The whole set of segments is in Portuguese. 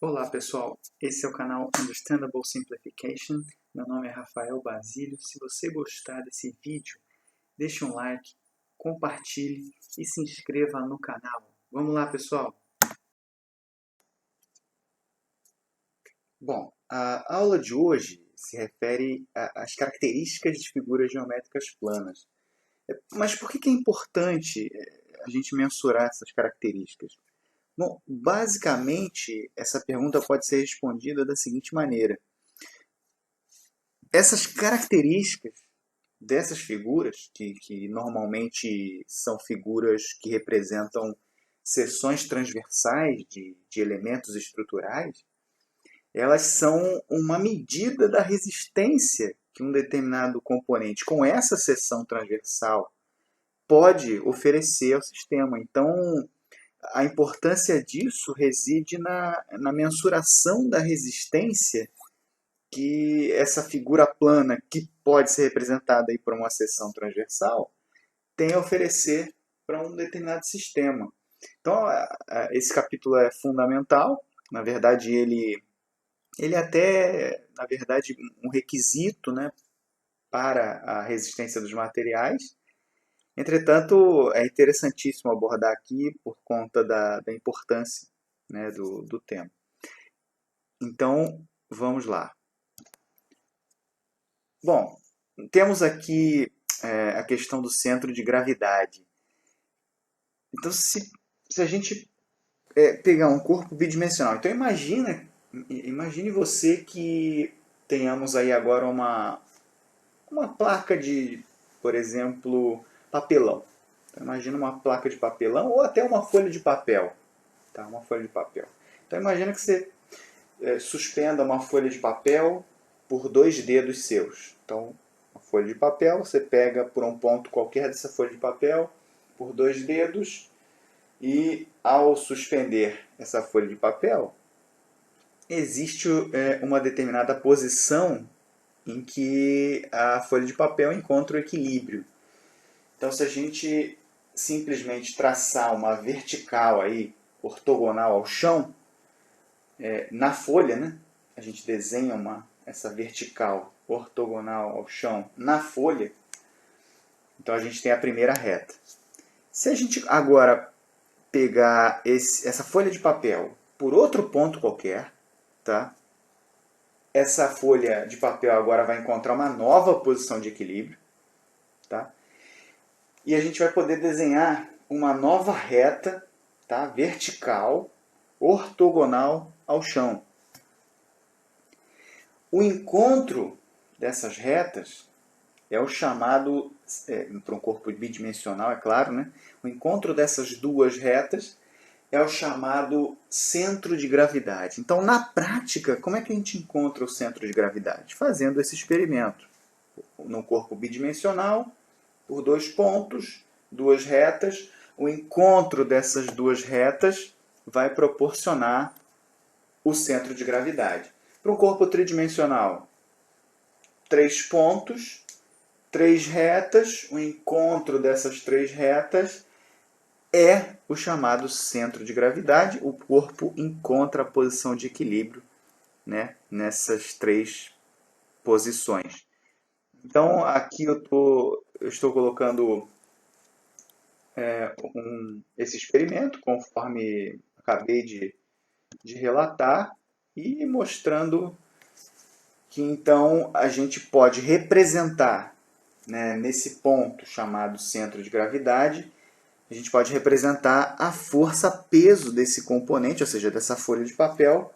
Olá pessoal, esse é o canal Understandable Simplification. Meu nome é Rafael Basílio. Se você gostar desse vídeo, deixe um like, compartilhe e se inscreva no canal. Vamos lá pessoal! Bom, a aula de hoje se refere às características de figuras geométricas planas. Mas por que é importante a gente mensurar essas características? Bom, basicamente, essa pergunta pode ser respondida da seguinte maneira. Essas características dessas figuras, que normalmente são figuras que representam seções transversais de elementos estruturais, elas são uma medida da resistência que um determinado componente com essa seção transversal pode oferecer ao sistema. Então, a importância disso reside na mensuração da resistência que essa figura plana, que pode ser representada aí por uma seção transversal, tem a oferecer para um determinado sistema. Então, esse capítulo é fundamental. Na verdade, ele é até, na verdade, um requisito, né, para a resistência dos materiais. Entretanto, é interessantíssimo abordar aqui por conta da importância, né, do tema. Então, vamos lá. Bom, temos aqui a questão do centro de gravidade. Então, se a gente pegar um corpo bidimensional, então imagine você que tenhamos aí agora uma placa de, por exemplo, papelão. Então, imagina uma placa de papelão ou até uma folha de papel. Tá? Uma folha de papel. Então imagina que você suspenda uma folha de papel por 2 dedos seus. Então, uma folha de papel, você pega por um ponto qualquer dessa folha de papel, por 2 dedos, e ao suspender essa folha de papel, existe uma determinada posição em que a folha de papel encontra o equilíbrio. Então, se a gente simplesmente traçar uma vertical aí, ortogonal ao chão, na folha, né? A gente desenha essa vertical ortogonal ao chão na folha. Então a gente tem a primeira reta. Se a gente agora pegar essa folha de papel por outro ponto qualquer, tá? Essa folha de papel agora vai encontrar uma nova posição de equilíbrio, tá? E a gente vai poder desenhar uma nova reta, tá? Vertical, ortogonal ao chão. O encontro dessas retas é o chamado, para um corpo bidimensional, é claro, né? O encontro dessas duas retas é o chamado centro de gravidade. Então, na prática, como é que a gente encontra o centro de gravidade? Fazendo esse experimento. No corpo bidimensional, por 2 pontos, 2 retas, o encontro dessas 2 retas vai proporcionar o centro de gravidade. Para um corpo tridimensional, 3 pontos, 3 retas, o encontro dessas 3 retas é o chamado centro de gravidade. O corpo encontra a posição de equilíbrio, né, nessas 3 posições. Então, aqui eu estou colocando esse experimento, conforme acabei de relatar, e mostrando que então a gente pode representar, né, nesse ponto chamado centro de gravidade, a gente pode representar a força-peso desse componente, ou seja, dessa folha de papel,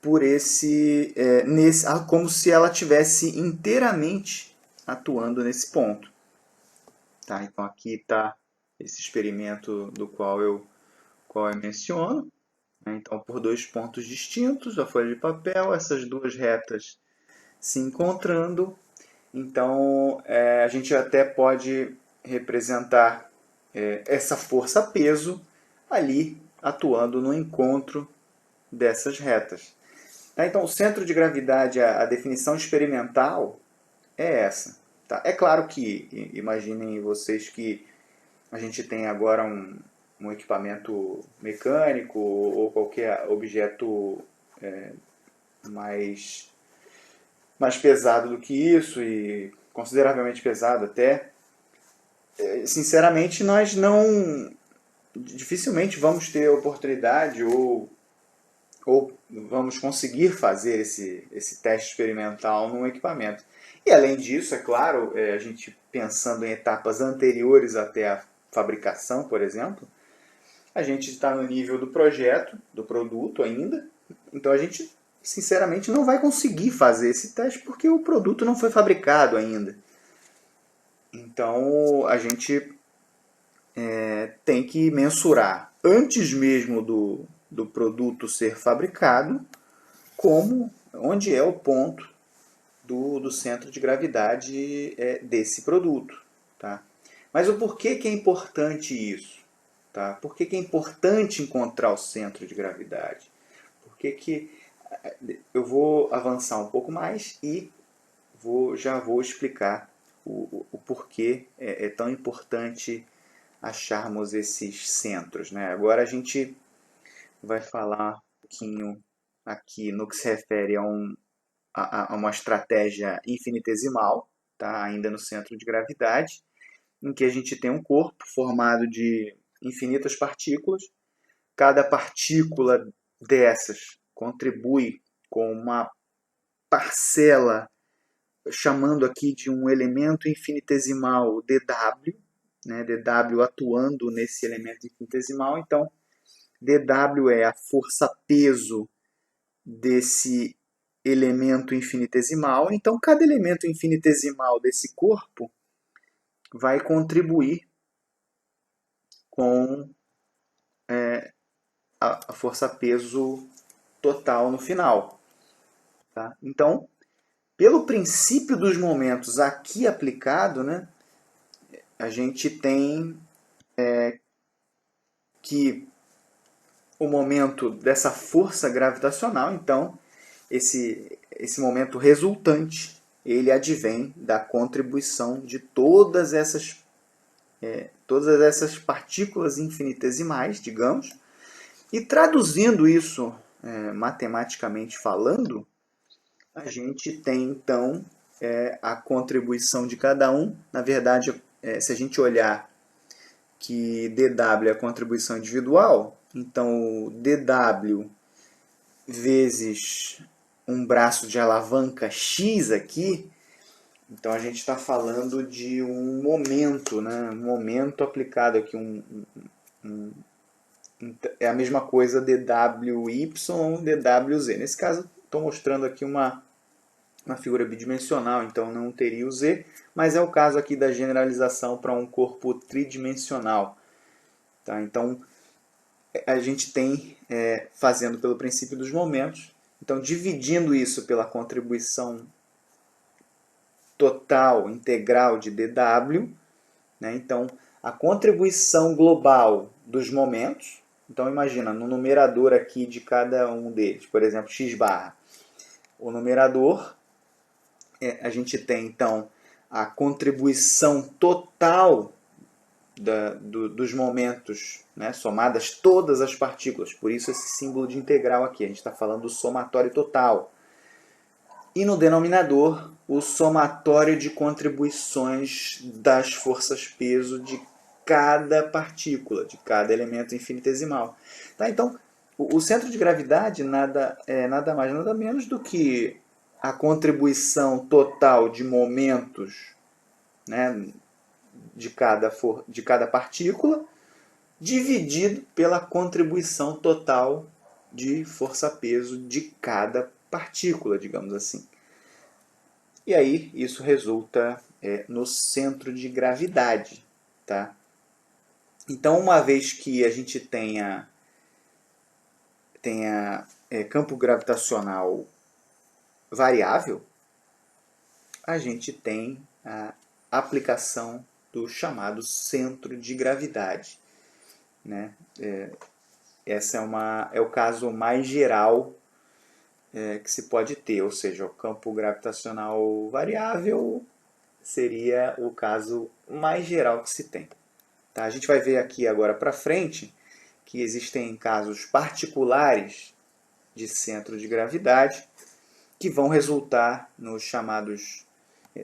por como se ela tivesse inteiramente atuando nesse ponto. Tá? Então aqui está esse experimento do qual eu menciono. Então, por 2 pontos distintos, a folha de papel, essas 2 retas se encontrando. Então, a gente até pode representar essa força-peso ali atuando no encontro dessas retas. Tá? Então, o centro de gravidade, a definição experimental é essa. Tá? É claro que, imaginem vocês que a gente tem agora um equipamento mecânico ou qualquer objeto mais pesado do que isso, e consideravelmente pesado até. Sinceramente, nós não dificilmente vamos ter oportunidade ou vamos conseguir fazer esse teste experimental num equipamento. E além disso, é claro, a gente pensando em etapas anteriores até a fabricação, por exemplo, a gente está no nível do projeto, do produto ainda, então a gente sinceramente não vai conseguir fazer esse teste porque o produto não foi fabricado ainda. Então a gente tem que mensurar antes mesmo do produto ser fabricado onde é o ponto do centro de gravidade desse produto. Tá? Mas o porquê que é importante isso? Tá? Por que é importante encontrar o centro de gravidade? Por que eu vou avançar um pouco mais e já vou explicar o porquê é tão importante acharmos esses centros. Né? Agora a gente vai falar um pouquinho aqui no que se refere a uma estratégia infinitesimal, tá? Ainda no centro de gravidade, em que a gente tem um corpo formado de infinitas partículas. Cada partícula dessas contribui com uma parcela, chamando aqui de um elemento infinitesimal dW, né? dW atuando nesse elemento infinitesimal. Então, dW é a força-peso desse elemento infinitesimal. Então, cada elemento infinitesimal desse corpo vai contribuir com a força-peso total no final. Tá? Então, pelo princípio dos momentos aqui aplicado, né, a gente tem que o momento dessa força gravitacional, então, esse momento resultante, ele advém da contribuição de todas essas partículas infinitesimais, digamos, e traduzindo isso matematicamente falando, a gente tem então a contribuição de cada um. Na verdade, se a gente olhar que dW é a contribuição individual, então dW vezes um braço de alavanca X aqui, então a gente está falando de um momento, né? Um momento aplicado aqui, é a mesma coisa dWy, dWz. Nesse caso, estou mostrando aqui uma figura bidimensional, então não teria o z, mas é o caso aqui da generalização para um corpo tridimensional. Tá? Então, a gente tem, fazendo pelo princípio dos momentos, então dividindo isso pela contribuição total, integral de dW, né? Então, a contribuição global dos momentos, então imagina, no numerador aqui de cada um deles, por exemplo, x barra, o numerador, a gente tem então a contribuição total dos momentos, né, somadas todas as partículas, por isso esse símbolo de integral aqui, a gente está falando do somatório total. E no denominador, o somatório de contribuições das forças-peso de cada partícula, de cada elemento infinitesimal. Tá? Então, o centro de gravidade nada mais, nada menos do que a contribuição total de momentos, né, de cada partícula, dividido pela contribuição total de força-peso de cada partícula, digamos assim. E aí isso resulta no centro de gravidade. Tá? Então, uma vez que a gente tenha campo gravitacional variável, a gente tem a aplicação do chamado centro de gravidade. Né? Esse é o caso mais geral que se pode ter, ou seja, o campo gravitacional variável seria o caso mais geral que se tem. Tá? A gente vai ver aqui agora para frente que existem casos particulares de centro de gravidade, que vão resultar nos chamados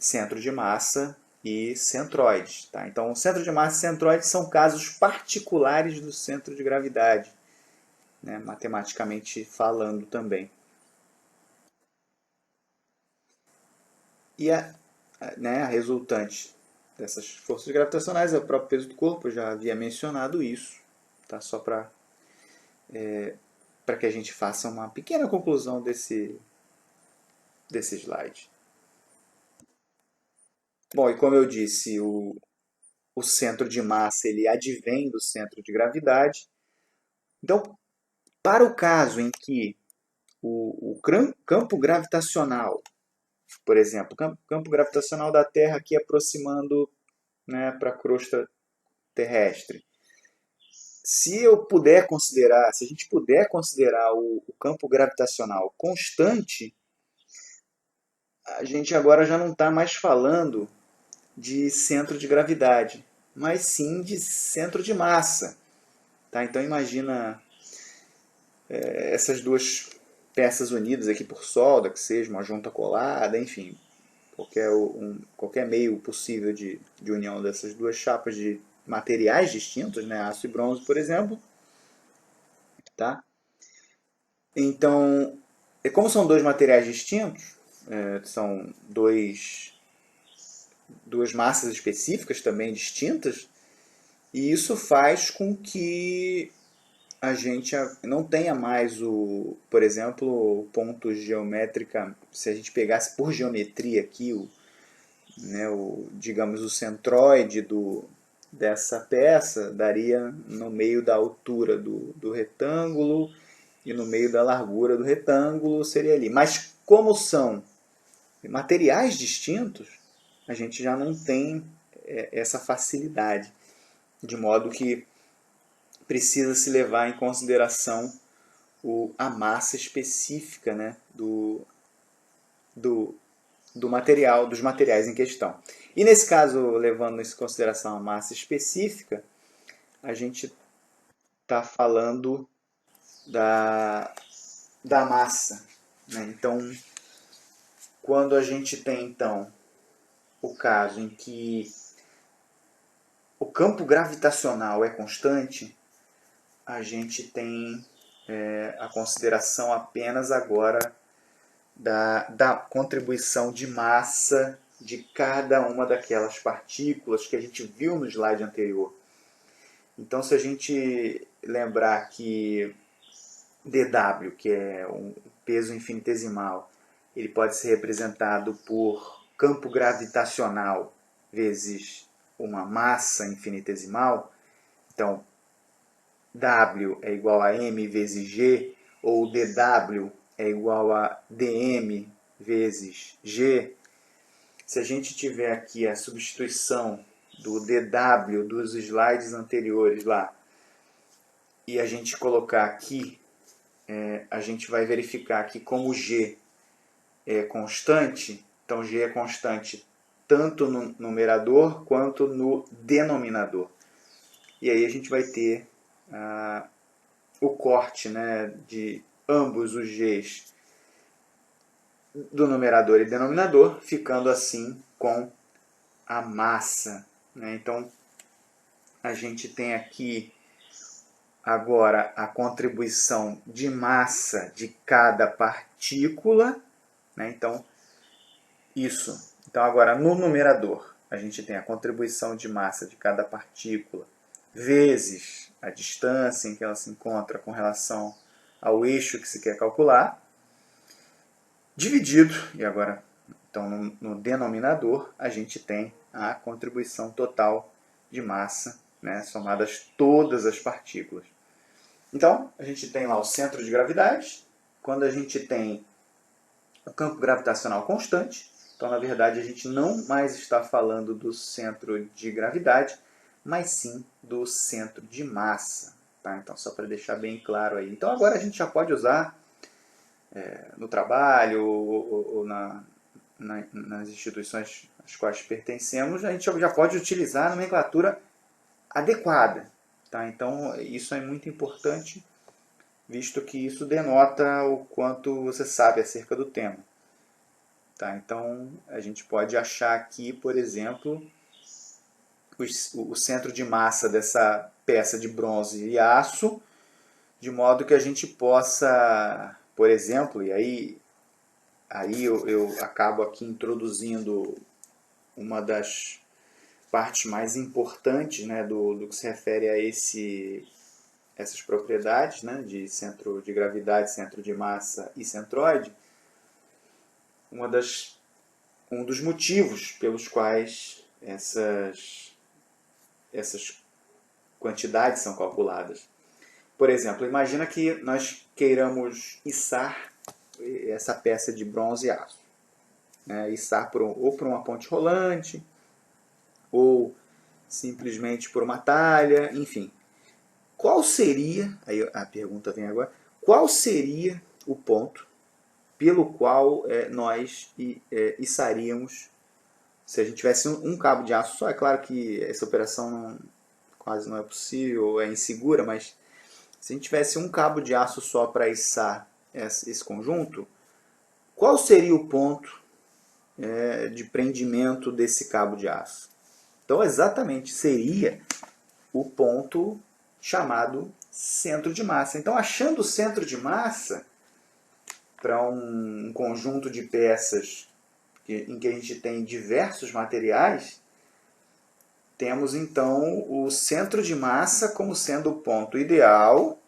centro de massa e centroides. Tá? Então, o centro de massa e centroides são casos particulares do centro de gravidade, né? Matematicamente falando também. E a resultante dessas forças gravitacionais é o próprio peso do corpo, eu já havia mencionado isso, tá? Só para que a gente faça uma pequena conclusão desse slide. Bom, e como eu disse, o centro de massa ele advém do centro de gravidade. Então, para o caso em que o campo gravitacional, por exemplo, o campo gravitacional da Terra aqui aproximando, né, para a crosta terrestre, se a gente puder considerar o campo gravitacional constante, a gente agora já não está mais falando de centro de gravidade, mas sim de centro de massa. Tá? Então imagina essas duas peças unidas aqui por solda, que seja uma junta colada, enfim, qualquer meio possível de união dessas duas chapas de materiais distintos, né, aço e bronze, por exemplo. Tá? Então, como são dois materiais distintos, são duas massas específicas também distintas, e isso faz com que a gente não tenha mais por exemplo, pontos geométrica, se a gente pegasse por geometria aqui, digamos, o centroide dessa peça daria no meio da altura do retângulo e no meio da largura do retângulo seria ali. Mas como são materiais distintos, a gente já não tem essa facilidade, de modo que precisa se levar em consideração a massa específica, né, do, do material, dos materiais em questão. E nesse caso, levando em consideração a massa específica, a gente está falando da, da massa. Né? Então, quando a gente tem então o caso em que o campo gravitacional é constante, a gente tem a consideração apenas agora da contribuição de massa de cada uma daquelas partículas que a gente viu no slide anterior. Então, se a gente lembrar que dW, que é um peso infinitesimal, ele pode ser representado por campo gravitacional vezes uma massa infinitesimal. Então, W é igual a m vezes g, ou dW é igual a dm vezes g. Se a gente tiver aqui a substituição do dW dos slides anteriores lá, e a gente colocar aqui, a gente vai verificar que como g é constante, então g é constante tanto no numerador quanto no denominador. E aí a gente vai ter o corte, né, de ambos os g's do numerador e denominador, ficando assim com a massa. Né? Então, a gente tem aqui agora a contribuição de massa de cada partícula. Né? Então, isso. Então, agora no numerador, a gente tem a contribuição de massa de cada partícula vezes a distância em que ela se encontra com relação ao eixo que se quer calcular, dividido, e agora, então, no denominador, a gente tem a contribuição total de massa, né, somadas todas as partículas. Então, a gente tem lá o centro de gravidade, quando a gente tem o campo gravitacional constante, então, na verdade, a gente não mais está falando do centro de gravidade, mas sim do centro de massa. Tá? Então, só para deixar bem claro aí. Então, agora a gente já pode usar no trabalho ou nas instituições às quais pertencemos, a gente já pode utilizar a nomenclatura adequada. Tá? Então, isso é muito importante visto que isso denota o quanto você sabe acerca do tema. Tá? Então, a gente pode achar aqui, por exemplo, o centro de massa dessa peça de bronze e aço, de modo que a gente possa, por exemplo, e aí eu acabo aqui introduzindo uma das partes mais importantes, né, do que se refere a essas propriedades, né, de centro de gravidade, centro de massa e centroide. Um dos motivos pelos quais essas quantidades são calculadas. Por exemplo, imagina que nós queiramos içar essa peça de bronze e aço. Né? Içar ou por uma ponte rolante, ou simplesmente por uma talha, enfim. Qual seria, aí a pergunta vem agora, qual seria o ponto pelo qual nós içaríamos se a gente tivesse um cabo de aço só? É claro que essa operação quase não é possível, é insegura, mas se a gente tivesse um cabo de aço só para içar esse conjunto, qual seria o ponto de prendimento desse cabo de aço? Então, exatamente, seria o ponto chamado centro de massa. Então, achando o centro de massa para um conjunto de peças em que a gente tem diversos materiais, temos então o centro de massa como sendo o ponto ideal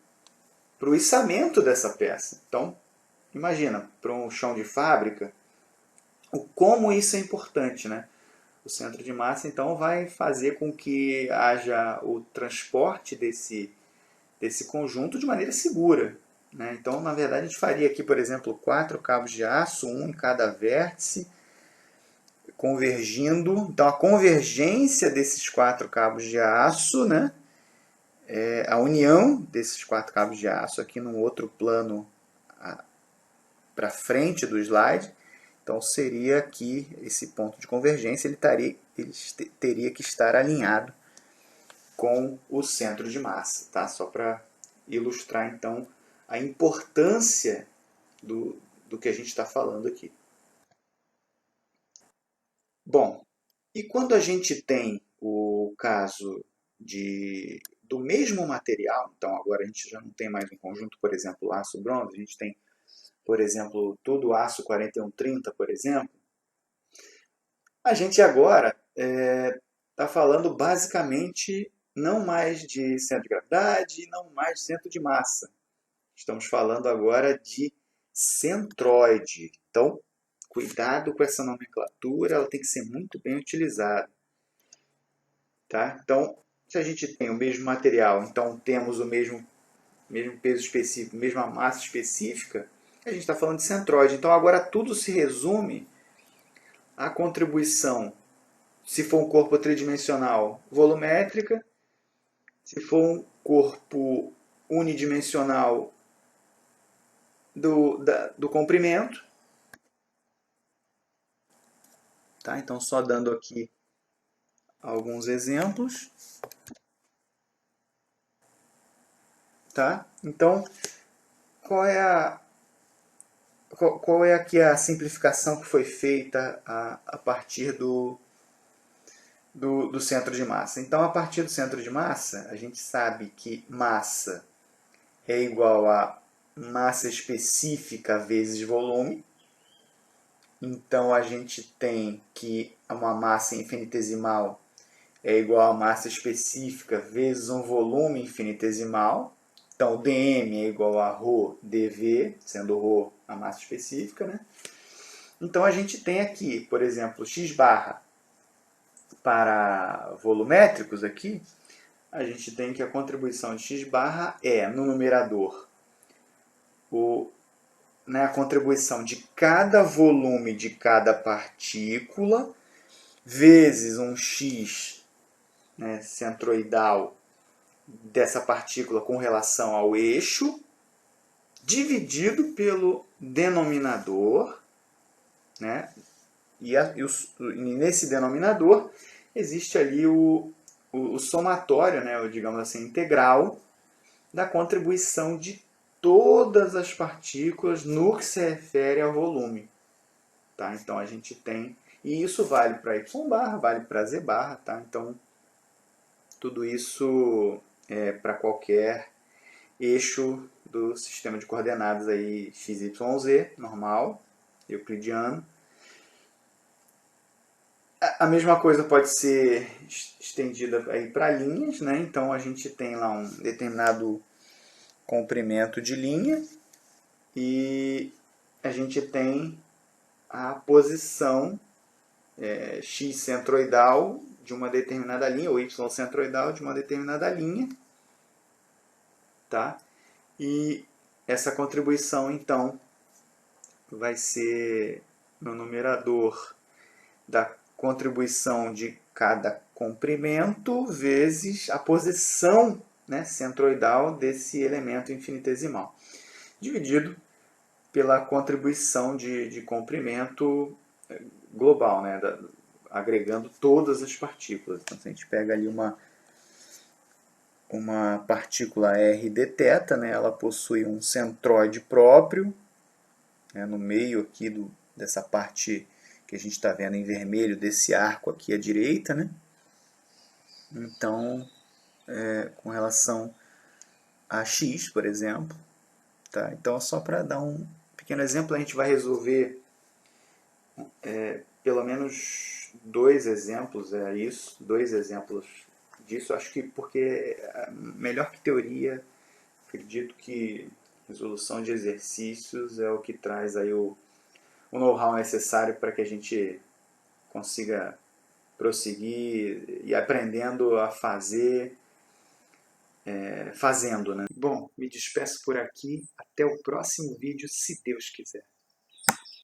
para o içamento dessa peça. Então, imagina, para um chão de fábrica, como isso é importante, né? O centro de massa, então, vai fazer com que haja o transporte desse conjunto de maneira segura. Né? Então, na verdade, a gente faria aqui, por exemplo, 4 cabos de aço, um em cada vértice, convergindo. Então, a convergência desses 4 cabos de aço, né? A união desses 4 cabos de aço aqui num outro plano para frente do slide. Então, seria aqui esse ponto de convergência, ele teria que estar alinhado com o centro de massa. Tá? Só para ilustrar, então, a importância do que a gente está falando aqui. Bom, e quando a gente tem o caso do mesmo material, então agora a gente já não tem mais um conjunto, por exemplo, aço-bronze, a gente tem, por exemplo, tudo aço 4130, por exemplo, a gente agora está falando basicamente não mais de centro de gravidade, não mais de centro de massa. Estamos falando agora de centroide. Então, cuidado com essa nomenclatura, ela tem que ser muito bem utilizada. Tá? Então, se a gente tem o mesmo material, então temos o mesmo peso específico, mesma massa específica, a gente está falando de centroide. Então, agora tudo se resume à contribuição, se for um corpo tridimensional, volumétrica, se for um corpo unidimensional, do comprimento. Tá? Então, só dando aqui alguns exemplos. Tá? Então, qual é aqui a simplificação que foi feita a partir do centro de massa? Então, a partir do centro de massa, a gente sabe que massa é igual a massa específica vezes volume. Então, a gente tem que uma massa infinitesimal é igual a massa específica vezes um volume infinitesimal. Então, dm é igual a ρ dv, sendo ρ a massa específica. Né? Então, a gente tem aqui, por exemplo, x barra para volumétricos aqui, a gente tem que a contribuição de x barra é, no numerador, a contribuição de cada volume de cada partícula, vezes um x centroidal dessa partícula com relação ao eixo, dividido pelo denominador, né? E nesse denominador existe ali o somatório, né? Digamos assim, integral da contribuição de todas as partículas no que se refere ao volume. Tá? Então a gente tem, e isso vale para y barra, vale para z barra, tá? Então tudo isso é para qualquer eixo do sistema de coordenadas aí x, y, z, normal, euclidiano. A mesma coisa pode ser estendida aí para linhas, né? Então a gente tem lá um determinado comprimento de linha e a gente tem a posição x centroidal de uma determinada linha, ou y centroidal de uma determinada linha, tá? E essa contribuição, então, vai ser no numerador da contribuição de cada comprimento vezes a posição, né, centroidal desse elemento infinitesimal, dividido pela contribuição de comprimento global, né, agregando todas as partículas. Então, se a gente pega ali uma partícula r de θ, né, ela possui um centroide próprio, né, no meio aqui dessa parte que a gente está vendo em vermelho, desse arco aqui à direita, né? Então, com relação a x, por exemplo, tá? Então, só para dar um pequeno exemplo, a gente vai resolver pelo menos dois exemplos, dois exemplos disso. Acho que porque melhor que teoria, acredito que resolução de exercícios é o que traz aí o know-how necessário para que a gente consiga prosseguir e aprendendo a fazer, fazendo, né? Bom, me despeço por aqui. Até o próximo vídeo, se Deus quiser.